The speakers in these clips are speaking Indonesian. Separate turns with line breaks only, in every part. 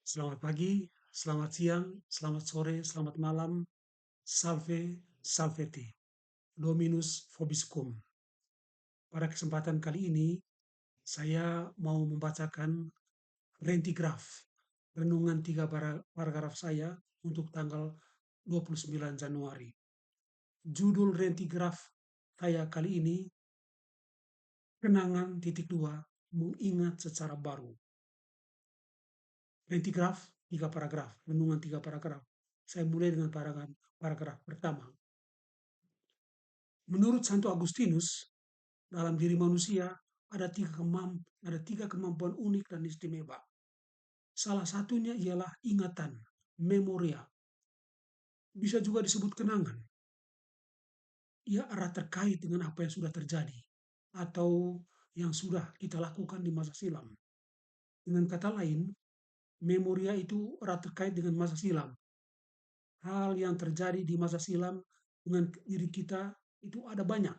Selamat pagi, selamat siang, selamat sore, selamat malam, salve, salvete, dominus vobiscum. Pada kesempatan kali ini, saya mau membacakan rentigraf, renungan tiga paragraf saya untuk tanggal 29 Januari. Judul rentigraf saya kali ini, Kenangan titik dua, mengingat secara baru. Rentigraf, tiga paragraf, renungan tiga paragraf. Saya mulai dengan paragraf pertama. Menurut Santo Agustinus, dalam diri manusia ada tiga kemampuan unik dan istimewa. Salah satunya ialah ingatan, memoria. Bisa juga disebut kenangan. Ia erat terkait dengan apa yang sudah terjadi atau yang sudah kita lakukan di masa silam. Dengan kata lain, memoria itu erat terkait dengan masa silam. Hal yang terjadi di masa silam dengan diri kita itu ada banyak.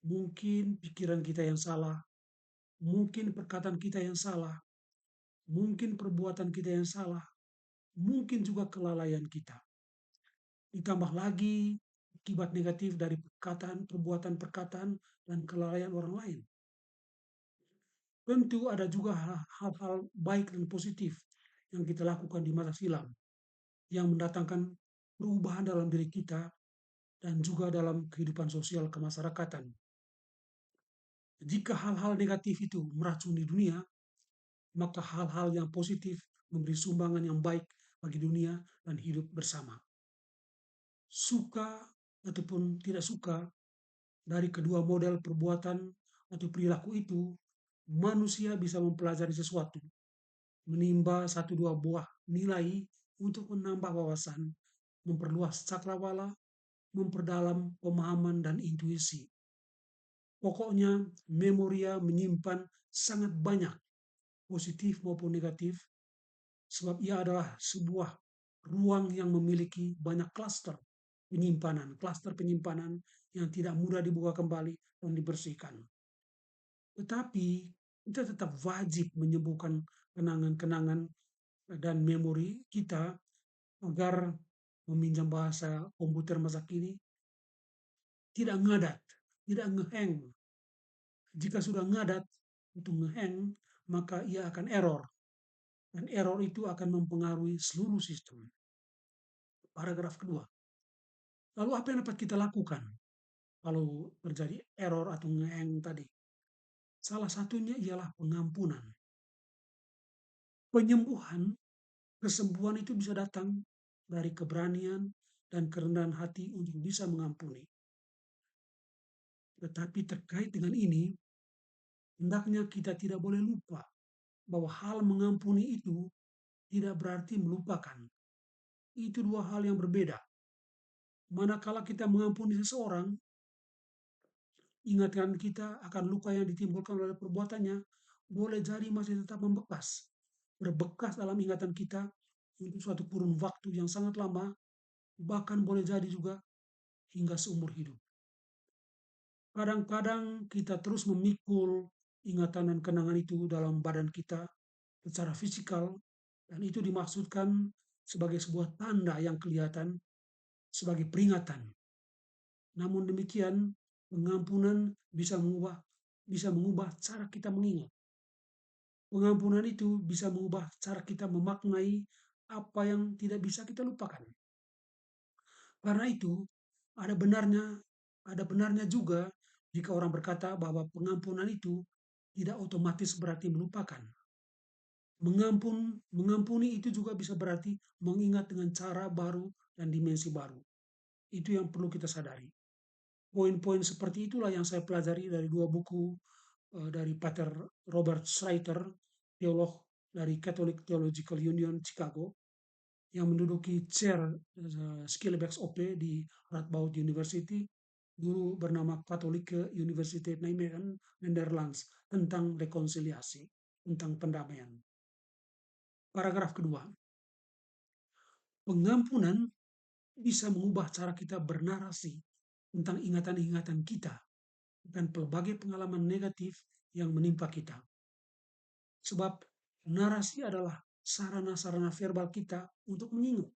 Mungkin pikiran kita yang salah, mungkin perkataan kita yang salah, mungkin perbuatan kita yang salah, mungkin juga kelalaian kita. Ditambah lagi akibat negatif dari perbuatan-perkataan, dan kelalaian orang lain. Tentu ada juga hal-hal baik dan positif yang kita lakukan di masa silam, yang mendatangkan perubahan dalam diri kita dan juga dalam kehidupan sosial kemasyarakatan. Jika hal-hal negatif itu meracuni dunia, maka hal-hal yang positif memberi sumbangan yang baik bagi dunia dan hidup bersama. Suka ataupun tidak suka dari kedua model perbuatan atau perilaku itu, manusia bisa mempelajari sesuatu, menimba satu dua buah nilai untuk menambah wawasan, memperluas cakrawala, memperdalam pemahaman dan intuisi. Pokoknya, memoria menyimpan sangat banyak, positif maupun negatif, sebab ia adalah sebuah ruang yang memiliki banyak klaster penyimpanan yang tidak mudah dibuka kembali dan dibersihkan. Tetapi kita tetap wajib menyembuhkan kenangan-kenangan dan memori kita agar, meminjam bahasa komputer masa kini, tidak ngadat, tidak ngeheng. Jika sudah ngadat, itu ngeheng, maka ia akan error. Dan error itu akan mempengaruhi seluruh sistem. Paragraf kedua. Lalu apa yang dapat kita lakukan kalau terjadi error atau ngeheng tadi? Salah satunya ialah pengampunan. Penyembuhan, kesembuhan itu bisa datang dari keberanian dan kerendahan hati untuk bisa mengampuni. Tetapi terkait dengan ini, hendaknya kita tidak boleh lupa bahwa hal mengampuni itu tidak berarti melupakan. Itu dua hal yang berbeda. Manakala kita mengampuni seseorang, ingatan kita akan luka yang ditimbulkan oleh perbuatannya boleh jadi masih tetap berbekas dalam ingatan kita untuk suatu kurun waktu yang sangat lama, bahkan boleh jadi juga hingga seumur hidup. Kadang-kadang kita terus memikul ingatan dan kenangan itu dalam badan kita secara fisikal, dan itu dimaksudkan sebagai sebuah tanda yang kelihatan sebagai peringatan. Namun demikian, pengampunan bisa mengubah cara kita mengingat. Pengampunan itu bisa mengubah cara kita memaknai apa yang tidak bisa kita lupakan. Karena itu, ada benarnya ada benarnya juga jika orang berkata bahwa pengampunan itu tidak otomatis berarti melupakan. Mengampuni itu juga bisa berarti mengingat dengan cara baru dan dimensi baru. Itu yang perlu kita sadari. Poin-poin seperti itulah yang saya pelajari dari dua buku dari Pater Robert Schreiter, teolog dari Catholic Theological Union Chicago, yang menduduki chair Schillebeeckx OP di Radboud University, guru bernama Katholieke Universiteit Nijmegen, Netherlands, tentang rekonsiliasi, tentang pendamaian. Paragraf kedua. Pengampunan bisa mengubah cara kita bernarasi tentang ingatan-ingatan kita dan pelbagai pengalaman negatif yang menimpa kita. Sebab narasi adalah sarana-sarana verbal kita untuk mengingat.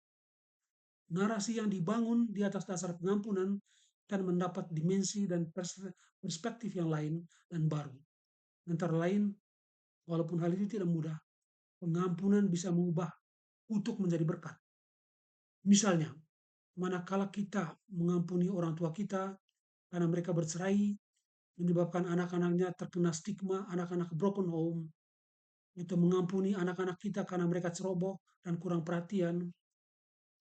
Narasi yang dibangun di atas dasar pengampunan akan mendapat dimensi dan perspektif yang lain dan baru. Antara lain, walaupun hal itu tidak mudah, pengampunan bisa mengubah kutuk menjadi berkat. Misalnya, manakala kita mengampuni orang tua kita karena mereka bercerai, menyebabkan anak-anaknya terkena stigma anak-anak broken home, atau mengampuni anak-anak kita karena mereka ceroboh dan kurang perhatian,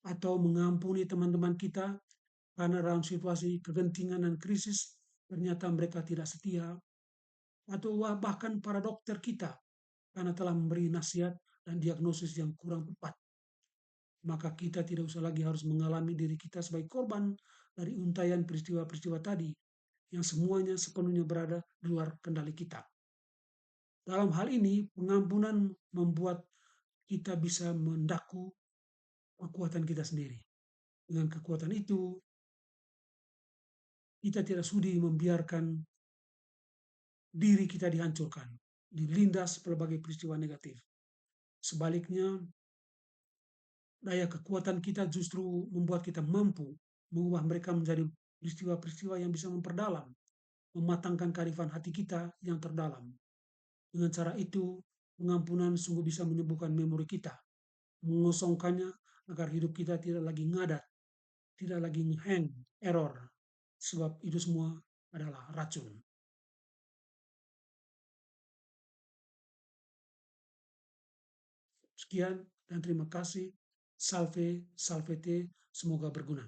atau mengampuni teman-teman kita karena dalam situasi kegentingan dan krisis ternyata mereka tidak setia, atau bahkan para dokter kita karena telah memberi nasihat dan diagnosis yang kurang tepat. Maka kita tidak usah lagi harus mengalami diri kita sebagai korban dari untaian peristiwa-peristiwa tadi yang semuanya sepenuhnya berada di luar kendali kita. Dalam hal ini, pengampunan membuat kita bisa mendaku kekuatan kita sendiri. Dengan kekuatan itu, kita tidak sudi membiarkan diri kita dihancurkan, dilindas berbagai peristiwa negatif. Sebaliknya, daya kekuatan kita justru membuat kita mampu mengubah mereka menjadi peristiwa-peristiwa yang bisa memperdalam, mematangkan kearifan hati kita yang terdalam. Dengan cara itu, pengampunan sungguh bisa menyembuhkan memori kita, mengosongkannya agar hidup kita tidak lagi ngadat, tidak lagi hang, error, sebab itu semua adalah racun. Sekian dan terima kasih. Salve, salvete, semoga berguna.